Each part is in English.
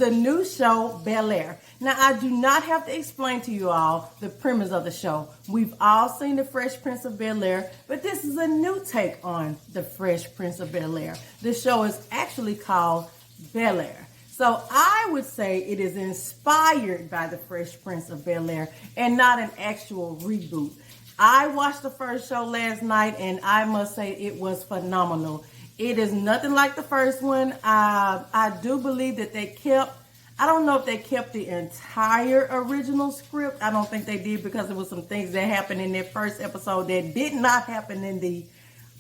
the new show, Bel-Air. Now, I do not have to explain to you all the premise of the show. We've all seen The Fresh Prince of Bel-Air, but this is a new take on The Fresh Prince of Bel-Air. The show is actually called Bel-Air. So I would say it is inspired by The Fresh Prince of Bel-Air and not an actual reboot. I watched the first show last night, and I must say it was phenomenal. It is nothing like the first one. I do believe that they kept, I don't know if they kept the entire original script. I don't think they did, because there was some things that happened in that first episode that did not happen in the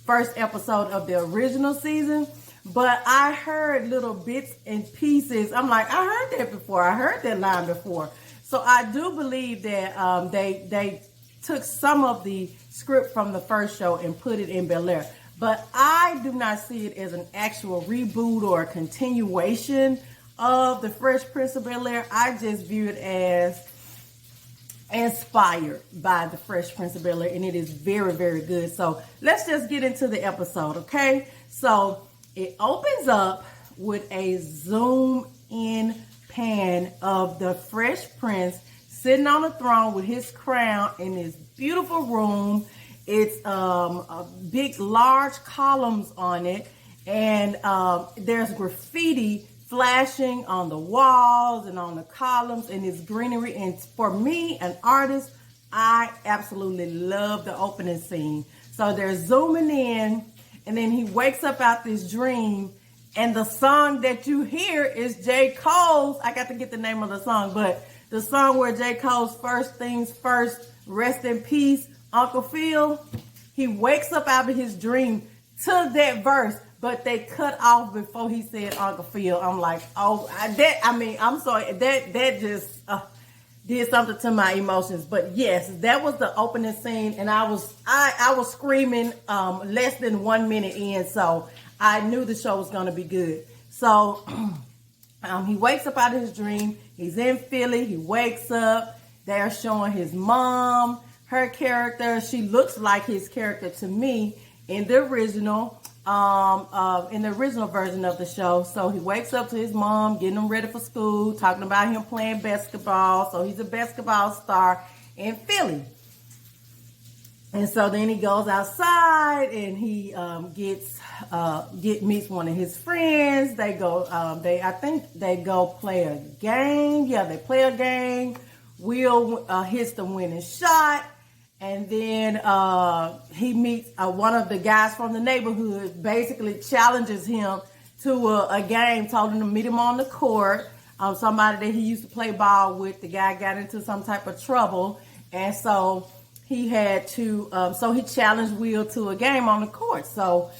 first episode of the original season. But I heard little bits and pieces. I'm like, I heard that before. I heard that line before. So I do believe that they took some of the script from the first show and put it in Bel-Air. But I do not see it as an actual reboot or a continuation of The Fresh Prince of Bel-Air. I just view it as inspired by The Fresh Prince of Bel-Air, and it is very, very good. So let's just get into the episode, okay? So it opens up with a zoom in pan of the Fresh Prince sitting on a throne with his crown in this beautiful room. It's a big, large columns on it, and there's graffiti flashing on the walls and on the columns, and it's greenery. And for me, an artist, I absolutely love the opening scene. So they're zooming in, and then he wakes up out this dream, and the song that you hear is J. Cole's. I got to get the name of the song, but the song where J. Cole's First Things First, Rest in Peace, Uncle Phil. He wakes up out of his dream to that verse, but they cut off before he said Uncle Phil. I'm like, oh, I'm sorry, that just did something to my emotions. But yes, that was the opening scene, and I was screaming less than 1 minute in, so I knew the show was gonna be good. So he wakes up out of his dream. He's in Philly. He wakes up. They're showing his mom, her character. She looks like his character to me in the original version of the show. So he wakes up to his mom, getting him ready for school, talking about him playing basketball. So he's a basketball star in Philly. And so then he goes outside, and he meets one of his friends. They go, I think they go play a game. Yeah, they play a game. Will hits the winning shot. And then he meets one of the guys from the neighborhood, basically challenges him to a game, told him to meet him on the court. Somebody that he used to play ball with. The guy got into some type of trouble, and so he had to, so he challenged Will to a game on the court. So,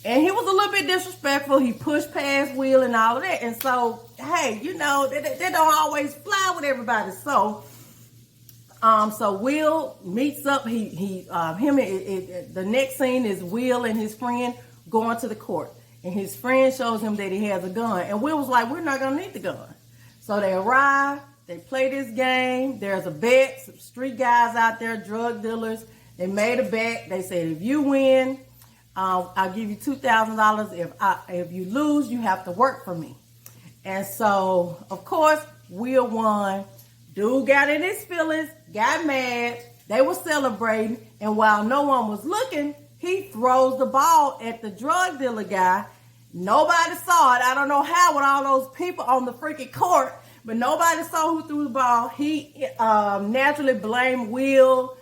and he was a little bit disrespectful. He pushed past Will and all of that. And so, hey, you know, they don't always fly with everybody. So, so Will meets up. The next scene is Will and his friend going to the court, and his friend shows him that he has a gun, and Will was like, "We're not gonna need the gun." So they arrive. They play this game. There's a bet. Some street guys out there, drug dealers. They made a bet. They said, if you win, I'll give you $2,000. If you lose, you have to work for me. And so, of course, Will won. Dude got in his feelings, got mad. They were celebrating. And while no one was looking, he throws the ball at the drug dealer guy. Nobody saw it. I don't know how, with all those people on the freaking court. But nobody saw who threw the ball. He naturally blamed Will.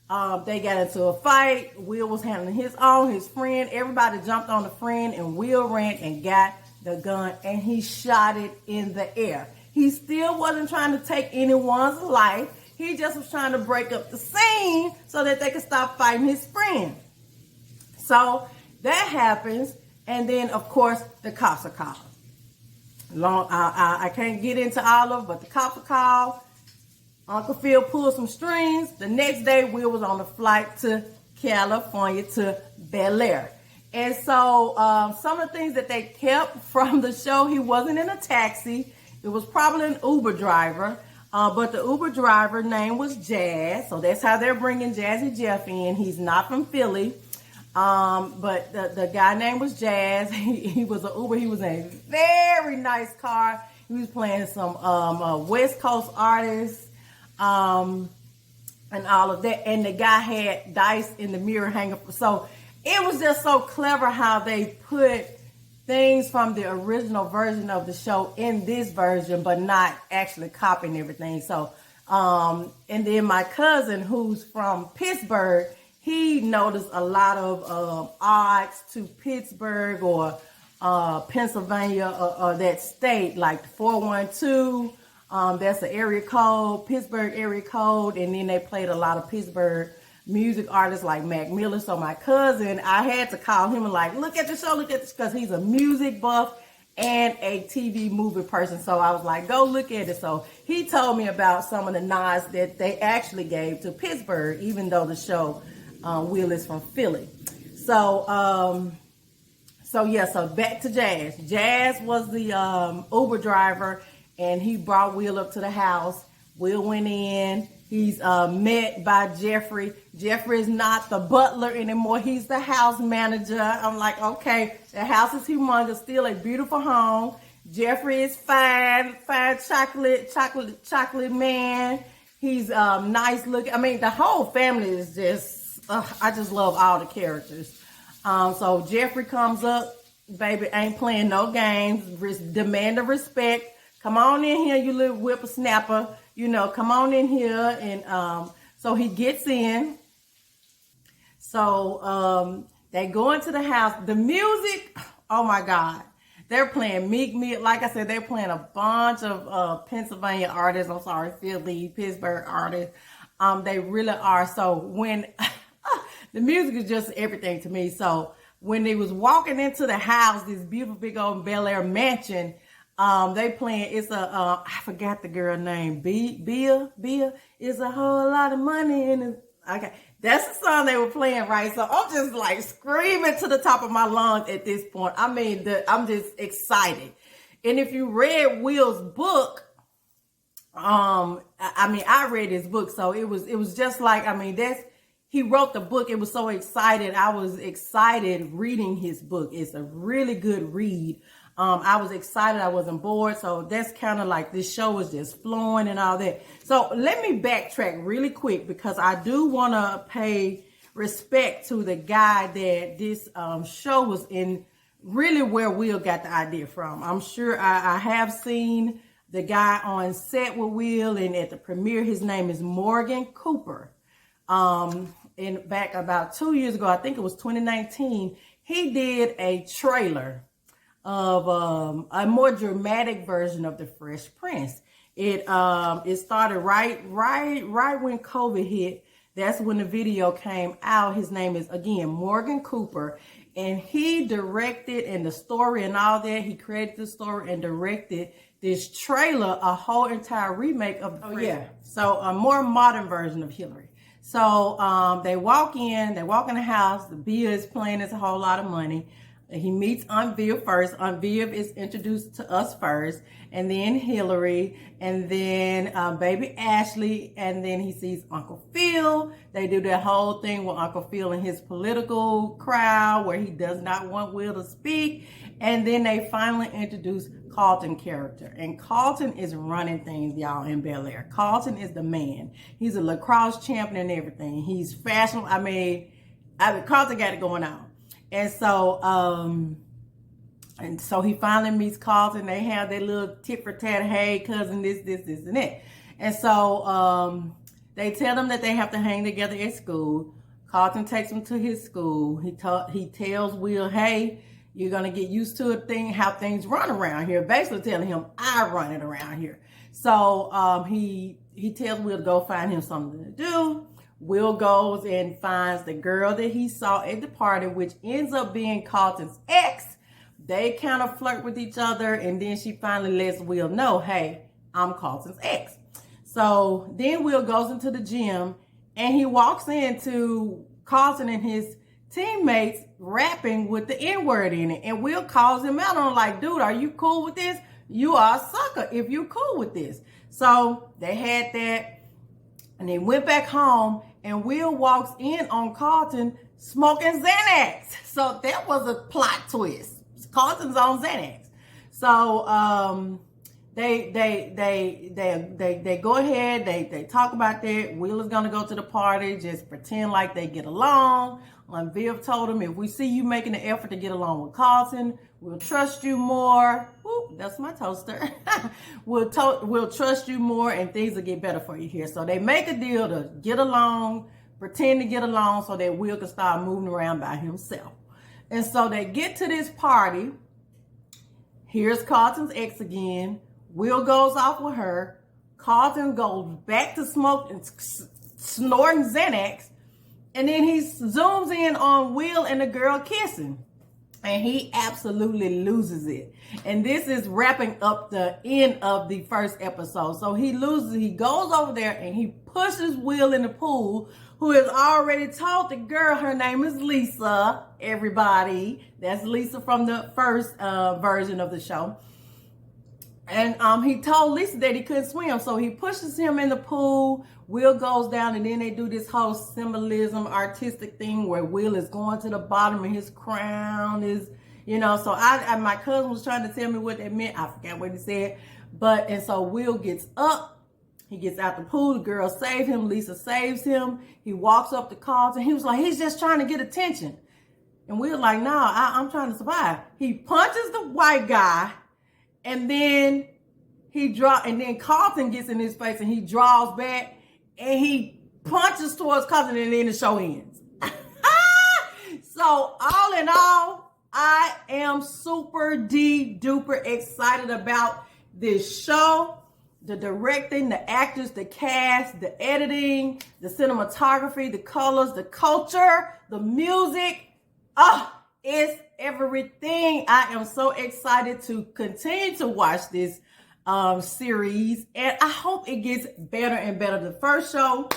They got into a fight. Will was handling his friend. Everybody jumped on the friend, and Will ran and got the gun, and he shot it in the air. He still wasn't trying to take anyone's life. He just was trying to break up the scene so that they could stop fighting his friend. So that happens, and then, of course, the cops are called. I can't get into all of it, but the cops are called. Uncle Phil pulled some strings. The next day, Will was on a flight to California, to Bel-Air. And so some of the things that they kept from the show, he wasn't in a taxi. It was probably an Uber driver. But the Uber driver name was Jazz. So that's how they're bringing Jazzy Jeff in. He's not from Philly. But the guy name was Jazz. He was an Uber. He was in a very nice car. He was playing some West Coast artists, and all of that. And the guy had dice in the mirror hanging. So it was just so clever how they put things from the original version of the show in this version, but not actually copying everything. So, and then my cousin, who's from Pittsburgh, he noticed a lot of odds to Pittsburgh or Pennsylvania or that state, like 412. That's the area code, Pittsburgh area code. And then they played a lot of Pittsburgh music artists like Mac Miller. So my cousin, I had to call him and like, look at the show, look at this, because he's a music buff and a TV movie person. So I was like, go look at it. So he told me about some of the nods that they actually gave to Pittsburgh, even though the show Will is from Philly. So so back to Jazz. Jazz was the Uber driver, and he brought Will up to the house. Will went in. He's met by Jeffrey. Jeffrey is not the butler anymore. He's the house manager. I'm like, okay, the house is humongous, still a beautiful home. Jeffrey is fine chocolate man. He's nice looking. I mean, the whole family is just, I just love all the characters. So Jeffrey comes up, baby, ain't playing no games, demand the respect. Come on in here, you little whippersnapper. You know, come on in here. And so he gets in. So they go into the house. The music, oh my God. They're playing Meek Mill. Like I said, they're playing a bunch of Pennsylvania artists. I'm sorry, Philly, Pittsburgh artists. They really are. So when the music is just everything to me. So when they was walking into the house, this beautiful big old Bel-Air mansion, they playing, it's a, I forgot the girl name, Bia, is a whole lot of money in it. Okay, that's the song they were playing, right? So I'm just like screaming to the top of my lungs at this point. I mean, I'm just excited. And if you read Will's book, I read his book, so it was just like, he wrote the book. It was so excited. I was excited reading his book. It's a really good read. I was excited. I wasn't bored. So that's kind of like this show was just flowing and all that. So let me backtrack really quick, because I do want to pay respect to the guy that this show was in, really where Will got the idea from. I'm sure I have seen the guy on set with Will, and at the premiere, his name is Morgan Cooper. And back about 2 years ago, I think it was 2019, he did a trailer of a more dramatic version of the Fresh Prince. It started right when COVID hit. That's when the video came out. His name is, again, Morgan Cooper, and he directed, and the story and all that. He created the story and directed this trailer, a whole entire remake of the Fresh. So a more modern version of Hillary. So they walk in the house. The Bia is playing. It's a whole lot of money. He meets Aunt Viv first. Aunt Viv is introduced to us first, and then Hillary, and then baby Ashley, and then he sees Uncle Phil. They do that whole thing with Uncle Phil and his political crowd where he does not want Will to speak. And then they finally introduce Carlton character. And Carlton is running things, y'all, in Bel-Air. Carlton is the man. He's a lacrosse champion and everything. He's fashionable. I mean, Carlton got it going on. And so he finally meets Carlton. They have their little tit for tat, hey, cousin, this, and that. And so they tell them that they have to hang together at school. Carlton takes them to his school. He tells Will, hey, you're going to get used to how things run around here. Basically telling him, I run it around here. So he tells Will to go find him something to do. Will goes and finds the girl that he saw at the party, which ends up being Carlton's ex. They kind of flirt with each other, and then she finally lets Will know, hey, I'm Carlton's ex. So then Will goes into the gym, and he walks into Carlton and his teammates rapping with the N-word in it. And Will calls him out on like, dude, are you cool with this? You are a sucker if you cool with this. So they had that. And they went back home, and Will walks in on Carlton smoking Xanax. So that was a plot twist. Carlton's on Xanax. So they go ahead, they talk about that. Will is gonna go to the party, just pretend like they get along. Viv told him, if we see you making an effort to get along with Carlton, we'll trust you more. Whoop, that's my toaster. We'll trust you more, and things will get better for you here. So they make a deal to get along, pretend to get along, so that Will can start moving around by himself. And so they get to this party. Here's Carlton's ex again. Will goes off with her. Carlton goes back to smoke and snorting Xanax. And then he zooms in on Will and the girl kissing. And he absolutely loses it. And this is wrapping up the end of the first episode. So he loses. He goes over there and he pushes Will in the pool, who has already told the girl her name is Lisa. Everybody. That's Lisa from the first version of the show. And he told Lisa that he couldn't swim, so he pushes him in the pool. Will goes down, and then they do this whole symbolism, artistic thing where Will is going to the bottom and his crown is, So my cousin was trying to tell me what that meant. I forgot what he said. And so Will gets up. He gets out the pool. The girl saves him. Lisa saves him. He walks up to Carlton. He was like, he's just trying to get attention. And Will's like, no, I'm trying to survive. He punches the white guy. And then then Carlton gets in his face and he draws back and he punches towards Carlton, and then the show ends. So all in all, I am super duper excited about this show. The directing, the actors, the cast, the editing, the cinematography, the colors, the culture, the music. It's everything. I am so excited to continue to watch this series, and I hope it gets better and better. The first show,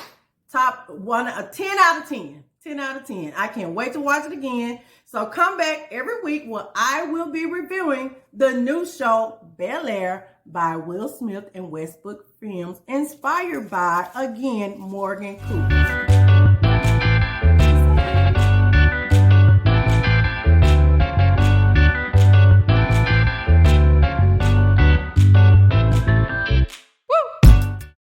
top one, a 10 out of 10. 10 out of 10. I can't wait to watch it again. So come back every week where I will be reviewing the new show, Bel-Air, by Will Smith and Westbrook Films, inspired by, again, Morgan Cooper.